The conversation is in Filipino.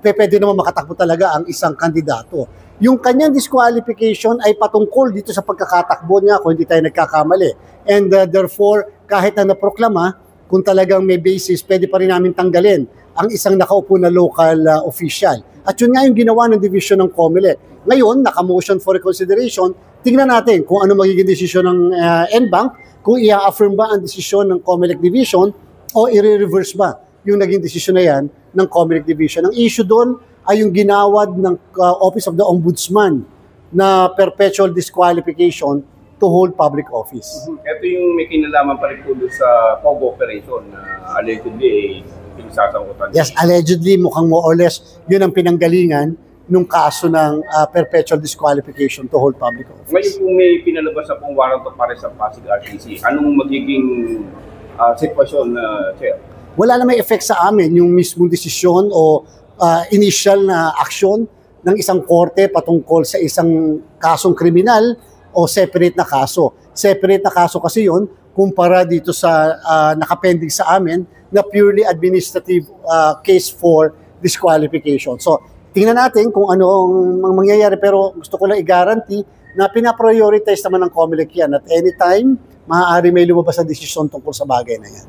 pwede naman makatakbo talaga ang isang kandidato. Yung kanyang disqualification ay patungkol dito sa pagkakatakbo niya kung hindi tayo nagkakamali. And therefore, kahit na naproklama, kung talagang may basis, pwede pa rin namin tanggalin ang isang nakaupo na local official. At yun nga yung ginawa ng division ng COMELEC. Ngayon, naka-motion for reconsideration, tingnan natin kung ano magiging desisyon ng NBank, kung i-affirm ba ang desisyon ng COMELEC division o i-reverse ba yung naging desisyon na yan ng COMELEC division. Ang issue doon ay yung ginawad ng Office of the Ombudsman na perpetual disqualification to hold public office. Ito yung may kinalaman pa rin po sa POGO operation na allegedly pinasasangkutan. Yes, allegedly, mukhang more or less, yun ang pinanggalingan nung kaso ng perpetual disqualification to hold public office. Ngayon kung may pinalabas na pong warrant of arrest sa Pasig RTC, anong magiging sitwasyon, Chair? Wala na may effect sa amin yung mismong desisyon o initial na aksyon ng isang korte patungkol sa isang kasong kriminal o separate na kaso. Separate na kaso kasi yun kumpara dito sa nakapending sa amin na purely administrative case for disqualification. So, tingnan natin kung ano ang mangyayari, pero gusto ko lang i-guarantee na pinaprioritize naman ng COMELEC yan. At anytime, maaari may lumabas na desisyon tungkol sa bagay na yan.